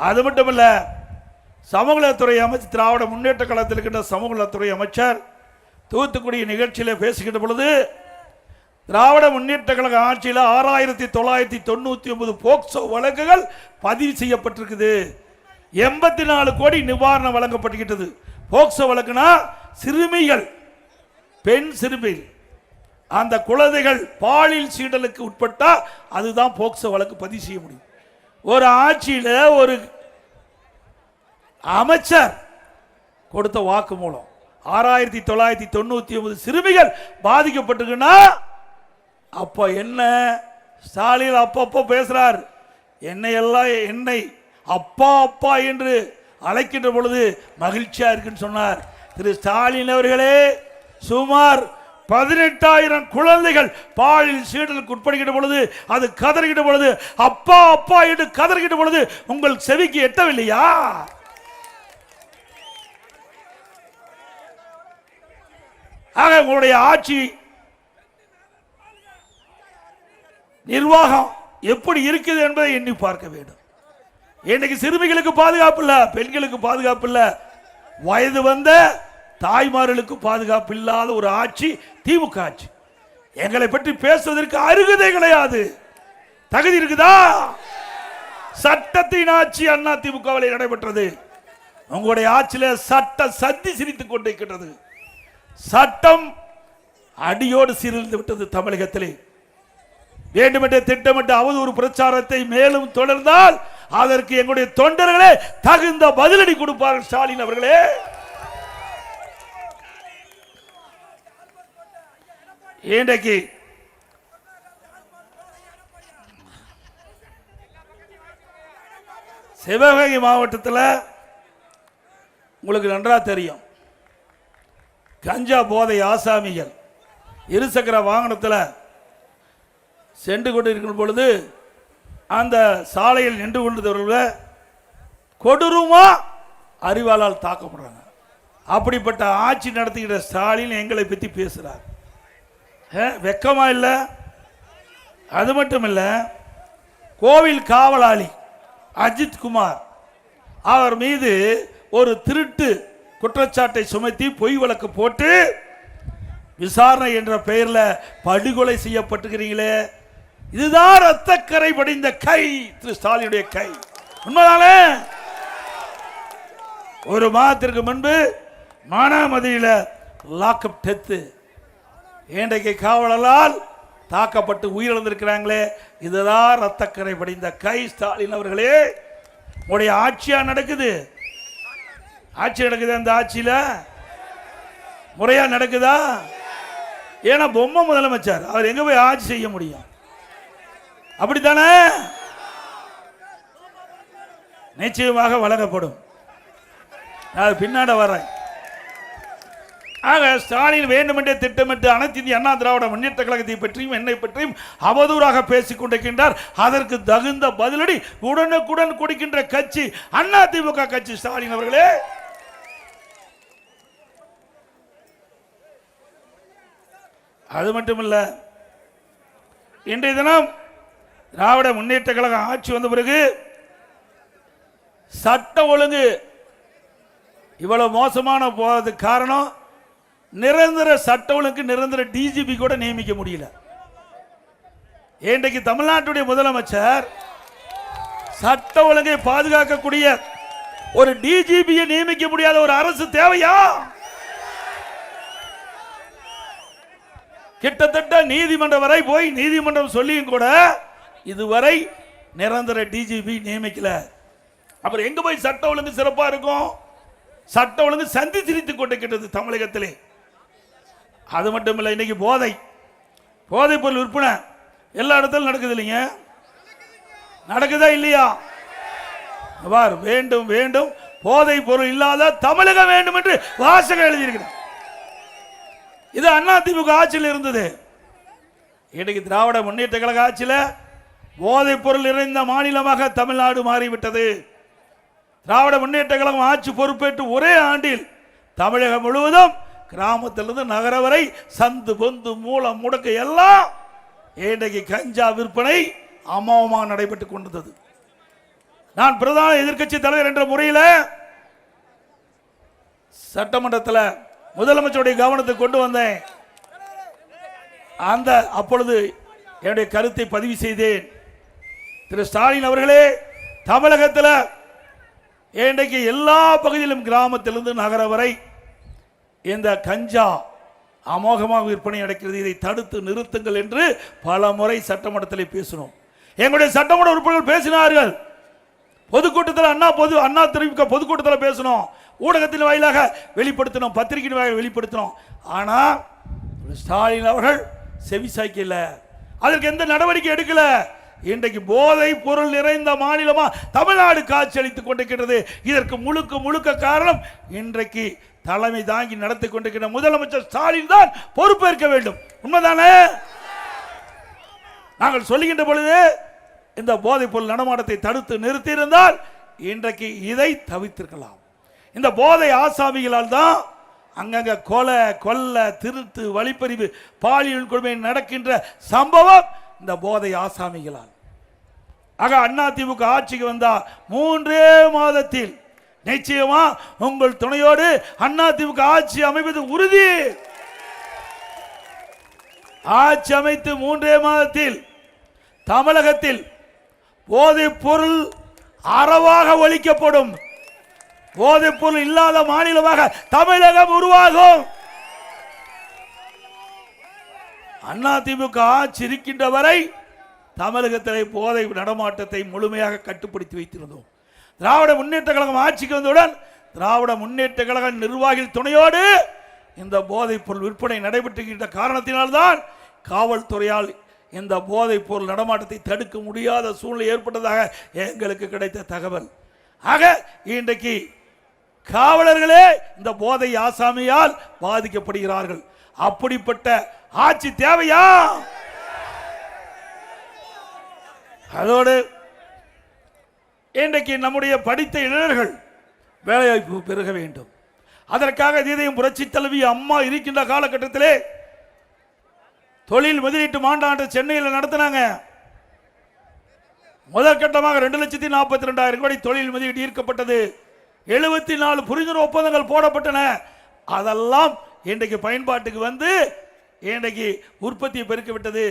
அது மட்டும் இல்ல, சமூகநலத்துறை அமைச்சர், திராவிட முன்னேற்ற கழகத்தில் இருக்கின்ற சமூகநலத்துறை அமைச்சர் தூத்துக்குடி நிகழ்ச்சியில் பேசுகின்ற பொழுது, திராவிட முன்னேற்ற கழக ஆட்சியில் 6999 போக்சோ வழக்குகள் பதிவு செய்யப்பட்டிருக்குது. 84 கோடி நிவாரணம் வழங்கப்பட்டுகிட்டது. போக்சோ வழக்குனா சிறுமிகள், பெண் சிறுமிகள், அந்த குழந்தைகள் பாலியல் சீண்டலுக்கு உட்பட்டா அதுதான் போக்சோ வழக்கு பதிவு செய்ய முடியும். ஒரு ஆட்சியில் ஒரு அமைச்சர் கொடுத்த வாக்கு மூலம் 6999 சிறுமிகள் பாதிக்கப்பட்டிருக்குன்னா அப்ப என்ன? ஸ்டாலின் அப்பப்போ பேசுறார், என்னை அப்பா அப்பா என்று அழைக்கின்ற பொழுது மகிழ்ச்சியா இருக்குன்னு சொன்னார் திரு ஸ்டாலின் அவர்களே. சுமார் 18,000 குழந்தைகள் பாலியல் சீண்டலுக்கு உட்படுகின்ற பொழுது, அது கதறுகின்ற பொழுது, அப்பா அப்பா என்று கதறுகின்ற பொழுது உங்கள் செவிக்கு எட்டவில்லையா? ஆக உங்களுடைய ஆட்சி நிர்வாகம் எப்படி இருக்குது என்பதை எண்ணி பார்க்க வேண்டும். இன்னைக்கு சிறுமிகளுக்கு பாதுகாப்பு இல்ல, பெண்களுக்கு பாதுகாப்பு இல்ல, வயது வந்த தாய்மார்களுக்கு பாதுகாப்பு இல்லாத ஒரு ஆட்சி திமுக ஆட்சி. எங்களை பற்றி பேசுவதற்கு அருகதை கிடையாது. தகுதி இருக்குதா? சட்டத்தின் ஆட்சி அண்ணா திமுகவில் நடைபெற்றது. உங்களுடைய ஆட்சியில் சட்ட சந்தி சிரித்துக் கொண்டிருக்கிறது. சட்டம் அடியோடு சீரழிந்து விட்டது தமிழகத்திலே. வேண்டுமென்றே திட்டமிட்ட அவதூறு பிரச்சாரத்தை மேலும் தொடர்ந்தால் அதற்கு எங்களுடைய தொண்டர்களே தகுந்த பதிலடி கொடுப்பார்கள். ஸ்டாலின் அவர்களே, இன்றைக்கு சிவகங்கை மாவட்டத்தில் உங்களுக்கு நன்றா தெரியும், கஞ்சா போதை ஆசாமிகள் இருசக்கர வாகனத்தில் சென்று கொண்டிருக்கிற பொழுது அந்த சாலையில் நின்று கொண்டிருந்தவர்கள் கொடூரமா அறிவாளால் தாக்கப்படுறாங்க. அப்படிப்பட்ட ஆட்சி நடத்துகிற ஸ்டாலின் எங்களை பற்றி பேசுறார். வெக்கமா இல்லை? அது மட்டும் இல்லை, கோவில் காவலாளி அஜித் குமார் அவர் மீது ஒரு திருட்டு குற்றச்சாட்டை சுமத்தி பொய் வழக்கு போட்டு விசாரணை என்ற பெயரில் படுகொலை செய்யப்பட்டிருக்கிறீங்களே, இதுதான் ரத்தக்கரை படிந்த கை திரு ஸ்டாலினுடைய கை. உண்மைதானே? ஒரு மாதத்திற்கு முன்பு மானாமதியில் லாக்அப் டெத்து, இன்றைக்கு காவலால் தாக்கப்பட்டு உயிரிழந்திருக்கிறாங்களே, இதுதான் ரத்தக்கரை படிந்த கை. ஸ்டாலின் அவர்களே, உங்களுடைய ஆட்சியா நடக்குது, ஆட்சி நடக்குது. அந்த ஆட்சியில முறையா நடக்குதா? ஏன்னா பொம்மை முதலமைச்சர், அவர் எங்க போய் ஆட்சி செய்ய முடியும்? அப்படித்தானே? நிச்சயமாக வழங்கப்படும். நான் பின்னாட வரேன். ஆக ஸ்டாலின் வேண்டுமென்றே திட்டமிட்டு அனைத்து இந்திய அண்ணா திராவிட முன்னேற்ற கழகத்தை பற்றியும் என்னை பற்றியும் அவதூறாக பேசிக் கொண்டிருக்கின்றார். அதற்கு தகுந்த பதிலடி உடனுக்குடன் கொடுக்கின்ற கட்சி அண்ணா திமுக கட்சி. ஸ்டாலின் அவர்களே, அது மட்டுமல்ல, இன்றைய தினம் திராவிட முன்னேற்ற கழகம் ஆட்சி வந்த பிறகு சட்ட ஒழுங்கு இவ்வளவு மோசமான போவதுக்கு காரணம், நிரந்தர சட்ட ஒழுங்கு நிரந்தர டிஜிபி கூட நியமிக்க முடியல. இன்றைக்கு தமிழ்நாட்டுடைய முதலமைச்சர் சட்ட ஒழுங்கை பாதுகாக்கக்கூடிய ஒரு டிஜிபியை நியமிக்க முடியாத ஒரு அரசு தேவையா? கிட்டத்தட்ட நீதிமன்றம் வரை போய் நீதிமன்றம் சொல்லியும் கூட இதுவரை நிரந்தர டிஜிபி நியமிக்கல. அப்புறம் எங்க போய் சட்ட ஒழுங்கு சிறப்பா இருக்கும்? சட்ட ஒழுங்கு சந்தி சிரித்துக் கொண்டிருக்கிறது தமிழகத்திலே. அது மட்டும் இல்லை, இன்னைக்கு போதை பொருள் விற்பனை எல்லா இடத்திலும் நடக்குது இல்லைங்க? நடக்குதா இல்லையா? வேண்டும் வேண்டும் போதை பொருள் இல்லாத தமிழகம் வேண்டும் என்று வாசகம் எழுதியிருக்கிறார். இது அண்ணா திமுக ஆட்சியில் இருந்தது. இன்னைக்கு திராவிட முன்னேற்ற கழக ஆட்சியில் போதைப் பொருள் நிறைந்த மாநிலமாக தமிழ்நாடு மாறிவிட்டது. திராவிட முன்னேற்ற கழகம் ஆட்சி பொறுப்பேற்று ஒரே ஆண்டில் தமிழகம் முழுவதும் கிராமத்திலிருந்து நகர வரை சந்து பொந்து மூலம் முடக்க எல்லாம் இன்றைக்கு கஞ்சா விற்பனை அமோகமாக நடைபெற்றுக் கொண்டது. நான் பிரதான எதிர்க்கட்சி தலைவர் என்ற முறையில் சட்டமன்றத்தில் முதலமைச்சருடைய கவனத்தை கொண்டு வந்தேன். அப்பொழுது என்னுடைய கருத்தை பதிவு செய்தேன். திரு ஸ்டாலின் அவர்களே, தமிழகத்தில் இன்றைக்கு எல்லா பகுதியிலும் கிராமத்திலிருந்து நகர வரை இந்த கஞ்சா அமோகமாக விற்பனை நடக்கிறது. இதை தடுத்து நிறுத்துங்கள் என்று பல முறை சட்டமன்றத்தில் பேசினோம். எங்களுடைய சட்டமன்ற உறுப்பினர்கள் பேசினார்கள். பொதுக்கூட்டத்தில் அண்ணா திமுக பொதுக்கூட்டத்தில் பேசணும், ஊடகத்தின் வாயிலாக வெளிப்படுத்தணும், பத்திரிகையின் வாயிலாக வெளிப்படுத்தணும். ஆனால் ஸ்டாலின் அவர்கள் செவிசாய்க்கல, அதற்கு எந்த நடவடிக்கை எடுக்கல. இன்றைக்கு போதை பொருள் நிறைந்த மாநிலமா தமிழ்நாடு காட்சி அளித்துக் கொண்டிருக்கிறது. இதற்கு முழுக்க முழுக்க காரணம் இன்றைக்கு தலைமை தாங்கி நடத்தி கொண்டிருக்கிற முதலமைச்சர் ஸ்டாலின் தான் பொறுப்பேற்க வேண்டும். உண்மைதானே? நாங்கள் சொல்லுகின்ற பொழுது இந்த போதைப் பொருள் நடமாட்டத்தை தடுத்து நிறுத்தியிருந்தால் இன்றைக்கு இதை தவிர்த்திருக்கலாம். இந்த போதை ஆசாமிகளால் தான் அங்கங்க கொலை, கொல்ல, திருட்டு, வழிப்பறிவு, பாலியல் கொடுமை நடக்கின்ற சம்பவம் இந்த போதை ஆசாமிகளால். ஆக அண்ணா திமுக ஆட்சிக்கு வந்தா 3 மாதத்தில் நிச்சயமா உங்கள் துணையோடு அண்ணா திமுக ஆட்சி அமைப்பது உறுதி. ஆட்சி அமைத்து 3 மாதத்தில் தமிழகத்தில் போதைப் பொருள் அறவாக ஒழிக்கப்படும். போதைப் பொருள் இல்லாத மாநிலமாக தமிழகம் உருவாகும். அண்ணா திமுக ஆட்சி இருக்கின்ற வரை தமிழகத்தில் போதை நடமாட்டத்தை முழுமையாக கட்டுப்படுத்தி வைத்திருந்தோம். திராவிட முன்னேற்ற கழகம் ஆட்சிக்கு வந்தவுடன் திராவிட முன்னேற்ற கழக நிர்வாகிகள் துணையோடு இந்த போதைப் பொருள் விற்பனை நடைபெற்றுகின்ற காரணத்தினால்தான் காவல்துறையால் இந்த போதைப் பொருள் நடமாட்டத்தை தடுக்க முடியாத சூழ்நிலை ஏற்பட்டதாக எங்களுக்கு கிடைத்த தகவல். ஆக இன்றைக்கு காவலர்களே இந்த போதை ஆசாமியால் பாதிக்கப்படுகிறார்கள். அப்படிப்பட்ட ஆட்சி தேவையா? அதோடு இன்றைக்கு நம்முடைய படித்த இளைஞர்கள் வேலைவாய்ப்பு பெருக வேண்டும். அதற்காக இதயம் புரட்சி தலைவி அம்மா இருக்கின்ற காலகட்டத்திலே தொழில் முதலீட்டு மாநாடு சென்னையில் நடத்தினாங்க. முதல் கட்டமாக 2,42,000 கோடி தொழில் முதலீடு ஈர்க்கப்பட்டது. 74 புரிந்துணர்வு ஒப்பந்தங்கள் போடப்பட்டன. அதெல்லாம் இன்றைக்கு பயன்பாட்டுக்கு வந்து இன்றைக்கு உற்பத்தியை பெருக்கிவிட்டது.